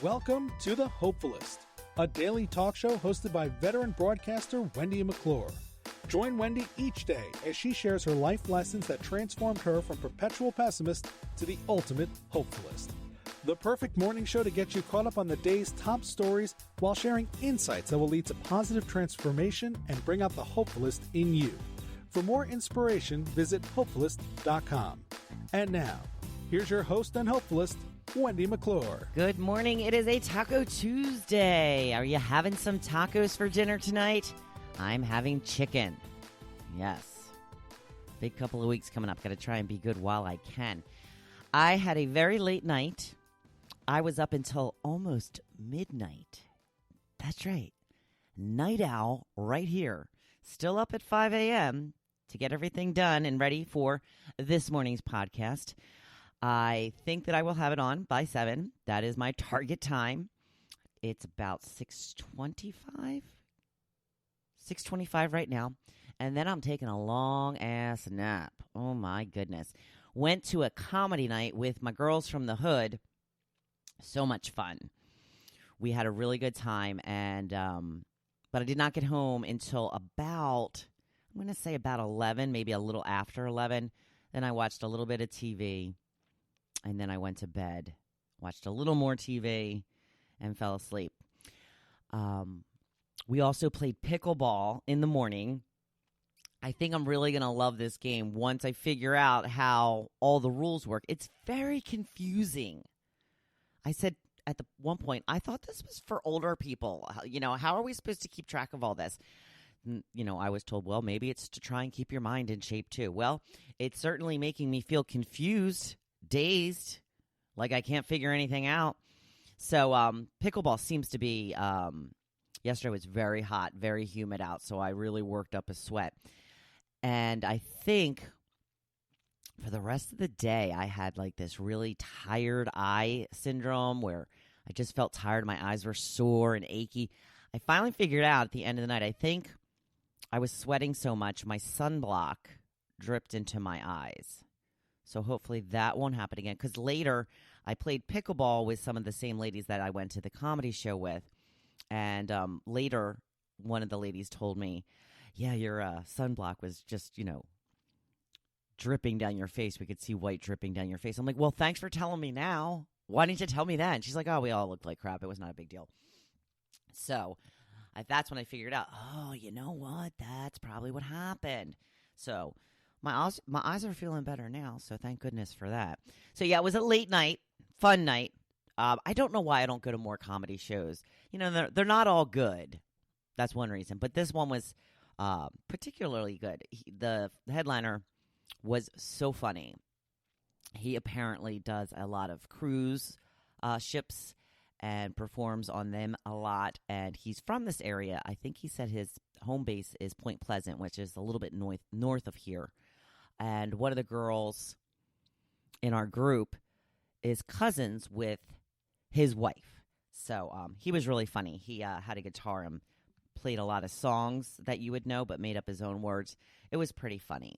Welcome to The Hopefulist, a daily talk show hosted by veteran broadcaster Wendy McClure. Join Wendy each day as she shares her life lessons that transformed her from perpetual pessimist to the ultimate hopefulist. The perfect morning show to get you caught up on the day's top stories while sharing insights that will lead to positive transformation and bring out the hopefulist in you. For more inspiration, visit hopefulist.com. And now, here's your host and hopefulist, Wendy McClure. Good morning. It is a Taco Tuesday. Are you having some tacos for dinner tonight? I'm having chicken. Yes. Big couple of weeks coming up. Got to try and be good while I can. I had a very late night. I was up until almost midnight. That's right. Night owl right here. Still up at 5 a.m. to get everything done and ready for this morning's podcast. I think that I will have it on by 7. That is my target time. It's about 6:25 right now. And then I'm taking a long-ass nap. Oh, my goodness. Went to a comedy night with my girls from the hood. So much fun. We had a really good time, and but I did not get home until about 11, maybe a little after 11. Then I watched a little bit of TV. And then I went to bed, watched a little more TV, and fell asleep. We also played pickleball in the morning. I think I'm really going to love this game once I figure out how all the rules work. It's very confusing. I said at the one point, I thought this was for older people. You know, how are we supposed to keep track of all this? You know, I was told, well, maybe it's to try and keep your mind in shape too. Well, it's certainly making me feel confused, dazed, like I can't figure anything out. So pickleball seems to be, yesterday was very hot, very humid out, so I really worked up a sweat. And I think for the rest of the day, I had like this really tired eye syndrome where I just felt tired. My eyes were sore and achy. I finally figured out at the end of the night, I think I was sweating so much, my sunblock dripped into my eyes. So hopefully that won't happen again. Because later, I played pickleball with some of the same ladies that I went to the comedy show with. And later, one of the ladies told me, yeah, your sunblock was just, dripping down your face. We could see white dripping down your face. I'm like, well, thanks for telling me now. Why didn't you tell me that? And she's like, oh, we all looked like crap. It was not a big deal. So that's when I figured out, oh, you know what? That's probably what happened. So my eyes are feeling better now, so thank goodness for that. So, yeah, it was a late night, fun night. I don't know why I don't go to more comedy shows. You know, they're not all good. That's one reason. But this one was particularly good. The headliner was so funny. He apparently does a lot of cruise ships and performs on them a lot. And he's from this area. I think he said his home base is Point Pleasant, which is a little bit north of here. And one of the girls in our group is cousins with his wife. So he was really funny. He had a guitar and played a lot of songs that you would know, but made up his own words. It was pretty funny.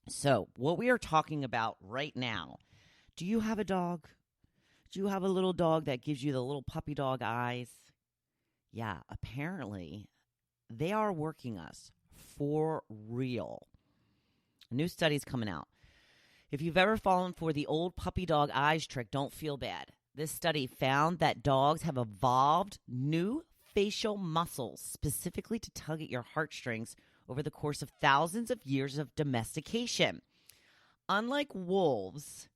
So what we are talking about right now, do you have a dog? Do you have a little dog that gives you the little puppy dog eyes? Yeah, apparently they are working us for real. A new study's coming out. If you've ever fallen for the old puppy dog eyes trick, don't feel bad. This study found that dogs have evolved new facial muscles specifically to tug at your heartstrings over the course of thousands of years of domestication. Unlike wolves,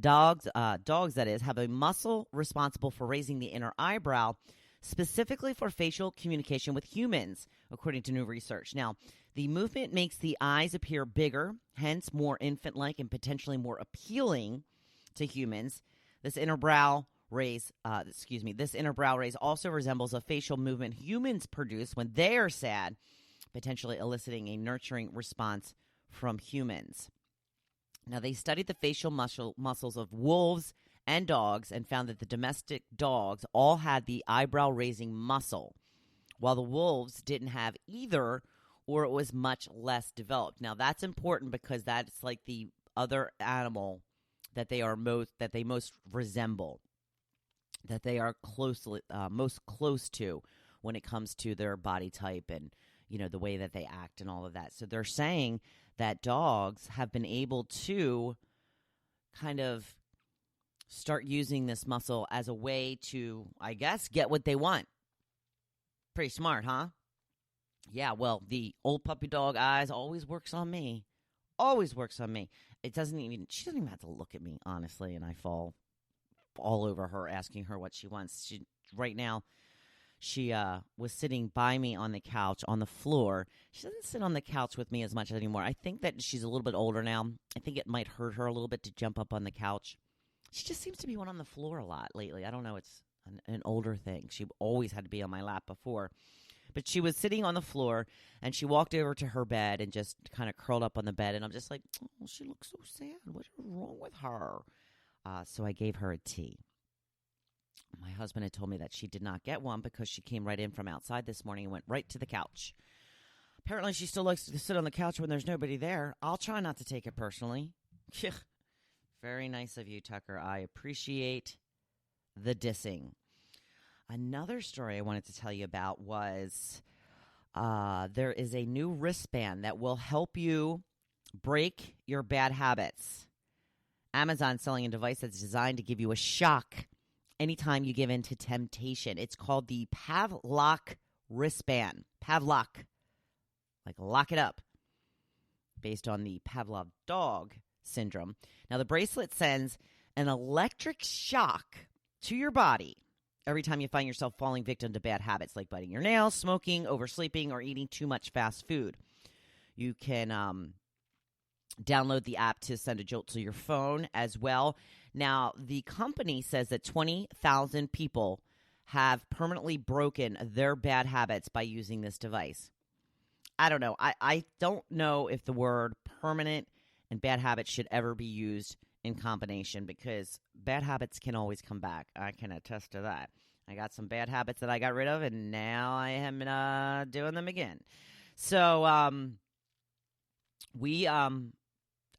dogs that is, have a muscle responsible for raising the inner eyebrow, specifically for facial communication with humans, according to new research. Now, the movement makes the eyes appear bigger, hence more infant-like and potentially more appealing to humans. This inner brow raise also resembles a facial movement humans produce when they are sad, potentially eliciting a nurturing response from humans. Now, they studied the facial muscles of wolves and dogs and found that the domestic dogs all had the eyebrow-raising muscle, while the wolves didn't have either, or it was much less developed. Now, that's important because that's like the other animal that they most resemble. that they are most close to when it comes to their body type and, the way that they act and all of that. So they're saying that dogs have been able to kind of start using this muscle as a way to, I guess, get what they want. Pretty smart, huh? Yeah, well, the old puppy dog eyes always works on me. Always works on me. She doesn't even have to look at me, honestly, and I fall all over her asking her what she wants. Right now, she was sitting by me on the couch on the floor. She doesn't sit on the couch with me as much anymore. I think that she's a little bit older now. I think it might hurt her a little bit to jump up on the couch. She just seems to be one on the floor a lot lately. I don't know. It's an older thing. She always had to be on my lap before. But she was sitting on the floor, and she walked over to her bed and just kind of curled up on the bed. And I'm just like, oh, she looks so sad. What's wrong with her? So I gave her a tea. My husband had told me that she did not get one because she came right in from outside this morning and went right to the couch. Apparently, she still likes to sit on the couch when there's nobody there. I'll try not to take it personally. Very nice of you, Tucker. I appreciate the dissing. Another story I wanted to tell you about was there is a new wristband that will help you break your bad habits. Amazon selling a device that's designed to give you a shock anytime you give in to temptation. It's called the Pavlok wristband. Pavlok, like lock it up, based on the Pavlov dog syndrome. Now, the bracelet sends an electric shock to your body every time you find yourself falling victim to bad habits like biting your nails, smoking, oversleeping, or eating too much fast food. You can download the app to send a jolt to your phone as well. Now, the company says that 20,000 people have permanently broken their bad habits by using this device. I don't know. I don't know if the word permanent and bad habits should ever be used in combination, because bad habits can always come back. I can attest to that. I got some bad habits that I got rid of, and now I am doing them again. So I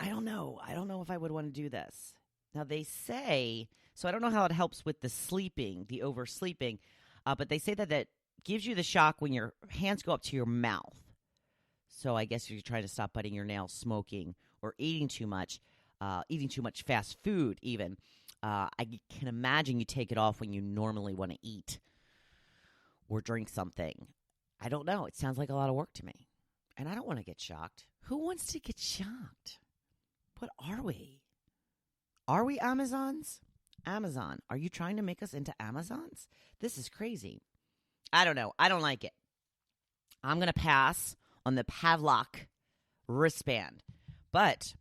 don't know. I don't know if I would want to do this. Now, they say, so I don't know how it helps with the sleeping, the oversleeping, but they say that gives you the shock when your hands go up to your mouth. So I guess if you're trying to stop biting your nails, smoking, or eating too much fast food even, I can imagine you take it off when you normally want to eat or drink something. I don't know. It sounds like a lot of work to me. And I don't want to get shocked. Who wants to get shocked? What are we? Are we Amazons? Amazon, are you trying to make us into Amazons? This is crazy. I don't know. I don't like it. I'm going to pass on the Pavlok wristband. But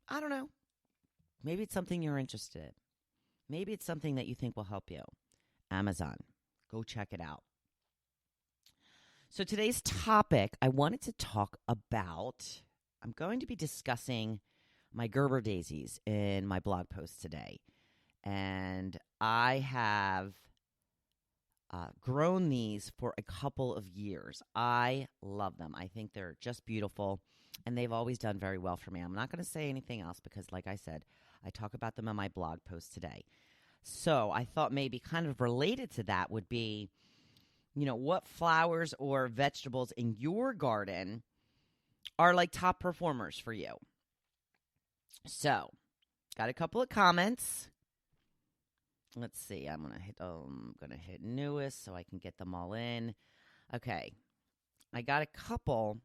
I don't know. Maybe it's something you're interested in. Maybe it's something that you think will help you. Amazon. Go check it out. So today's topic, I wanted to talk about, I'm going to be discussing my Gerber daisies in my blog post today. And I have grown these for a couple of years. I love them. I think they're just beautiful, and they've always done very well for me. I'm not going to say anything else because, like I said, I talk about them on my blog post today. So I thought maybe kind of related to that would be, what flowers or vegetables in your garden are like top performers for you. So, got a couple of comments. Let's see. I'm gonna hit newest so I can get them all in. Okay, I got a couple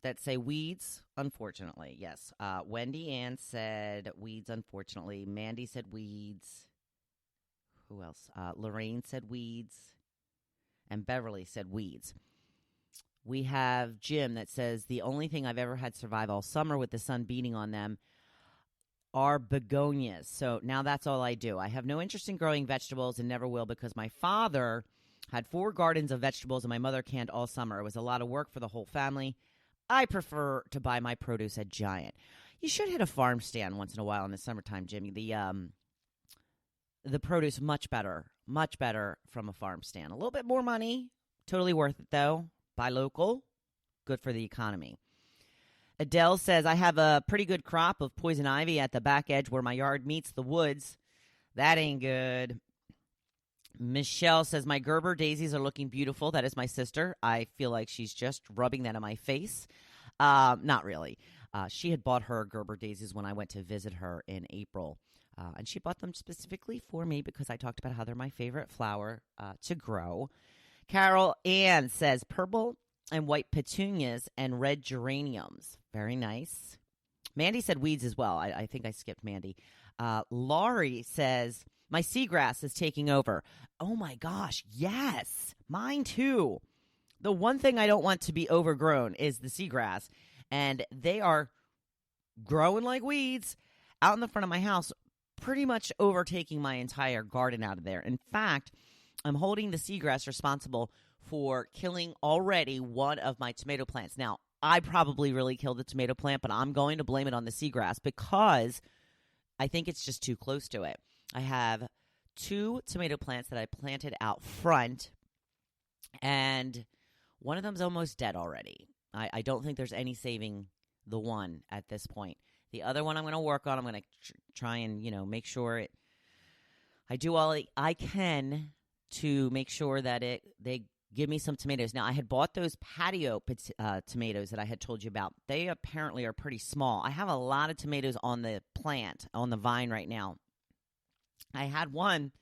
that say weeds. Unfortunately, yes. Wendy Ann said weeds. Unfortunately, Mandy said weeds. Who else? Lorraine said weeds, and Beverly said weeds. We have Jim that says the only thing I've ever had survive all summer with the sun beating on them are begonias. So now that's all I do. I have no interest in growing vegetables and never will because my father had 4 gardens of vegetables and my mother canned all summer. It was a lot of work for the whole family. I prefer to buy my produce at Giant. You should hit a farm stand once in a while in the summertime, Jimmy. The produce much better from a farm stand. A little bit more money, totally worth it though. Buy local, good for the economy. Adele says, I have a pretty good crop of poison ivy at the back edge where my yard meets the woods. That ain't good. Michelle says, my Gerber daisies are looking beautiful. That is my sister. I feel like she's just rubbing that in my face. Not really. She had bought her Gerber daisies when I went to visit her in April. And she bought them specifically for me because I talked about how they're my favorite flower to grow. Carol Ann says, purple and white petunias and red geraniums. Very nice. Mandy said weeds as well. I think I skipped Mandy. Laurie says, my seagrass is taking over. Oh, my gosh. Yes. Mine, too. The one thing I don't want to be overgrown is the seagrass. And they are growing like weeds out in the front of my house, pretty much overtaking my entire garden out of there. In fact, I'm holding the seagrass responsible for killing already one of my tomato plants. Now, I probably really killed the tomato plant, but I'm going to blame it on the seagrass because I think it's just too close to it. I have 2 tomato plants that I planted out front, and one of them's almost dead already. I don't think there's any saving the one at this point. The other one I'm going to work on. I'm going to try and, make sure I do all I can to make sure that they give me some tomatoes. Now, I had bought those patio tomatoes that I had told you about. They apparently are pretty small. I have a lot of tomatoes on the plant, on the vine right now. I had one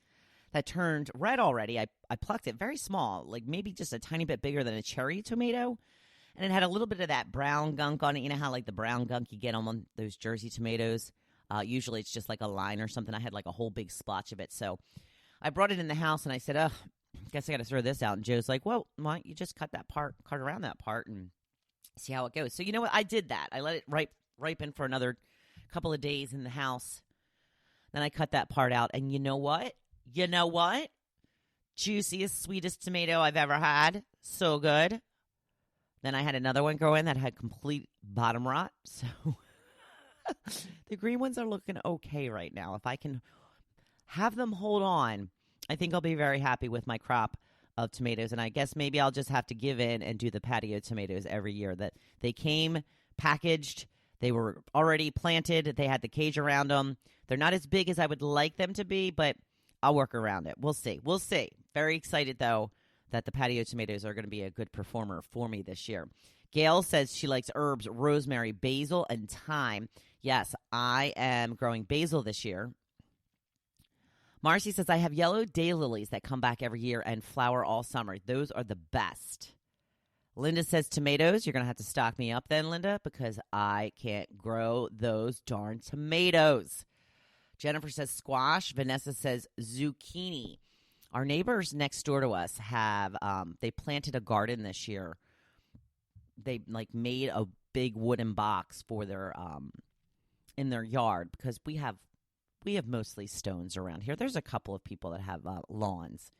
that turned red already. I plucked it very small, like maybe just a tiny bit bigger than a cherry tomato. And it had a little bit of that brown gunk on it. You know how like the brown gunk you get on those Jersey tomatoes? Usually it's just like a line or something. I had like a whole big splotch of it. So I brought it in the house and I said, guess I got to throw this out. And Joe's like, well, why don't you just cut around that part and see how it goes. So you know what? I did that. I let it ripen for another couple of days in the house. Then I cut that part out. And you know what? Juiciest, sweetest tomato I've ever had. So good. Then I had another one grow in that had complete bottom rot. So the green ones are looking okay right now. If I can have them hold on, I think I'll be very happy with my crop of tomatoes. And I guess maybe I'll just have to give in and do the patio tomatoes every year. That they came packaged. They were already planted. They had the cage around them. They're not as big as I would like them to be, but I'll work around it. We'll see. Very excited, though, that the patio tomatoes are going to be a good performer for me this year. Gail says she likes herbs, rosemary, basil, and thyme. Yes, I am growing basil this year. Marcy says, I have yellow daylilies that come back every year and flower all summer. Those are the best. Linda says tomatoes. You're going to have to stock me up then, Linda, because I can't grow those darn tomatoes. Jennifer says squash. Vanessa says zucchini. Our neighbors next door to us have, they planted a garden this year. They made a big wooden box for their, in their yard because we have mostly stones around here. There's a couple of people that have lawns,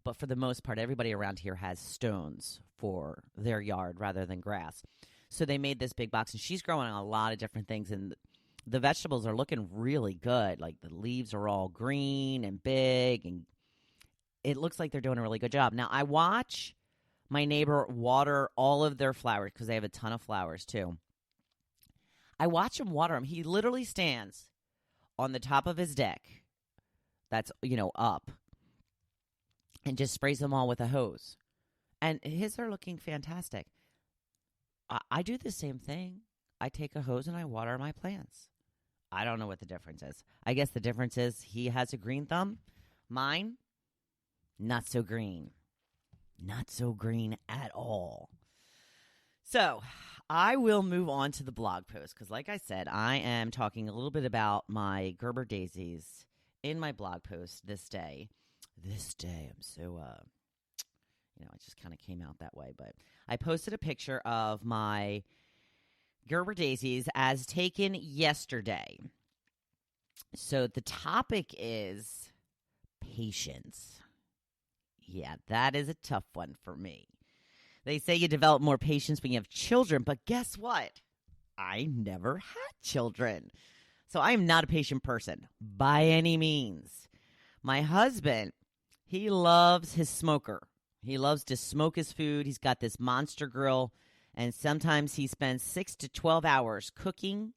but for the most part, everybody around here has stones for their yard rather than grass. So they made this big box, and she's growing a lot of different things, and the vegetables are looking really good. Like the leaves are all green and big, and it looks like they're doing a really good job. Now, I watch my neighbor water all of their flowers because they have a ton of flowers too. I watch him water them. He literally stands on the top of his deck that's, up and just sprays them all with a hose. And his are looking fantastic. I do the same thing. I take a hose and I water my plants. I don't know what the difference is. I guess the difference is he has a green thumb. Mine, not so green. Not so green at all. So I will move on to the blog post because, like I said, I am talking a little bit about my Gerber daisies in my blog post this day. I'm so, it just kind of came out that way. But I posted a picture of my Gerber daisies as taken yesterday. So the topic is patience. Yeah, that is a tough one for me. They say you develop more patience when you have children, but guess what? I never had children. So I am not a patient person by any means. My husband, he loves his smoker. He loves to smoke his food. He's got this monster grill, and sometimes he spends 6 to 12 hours cooking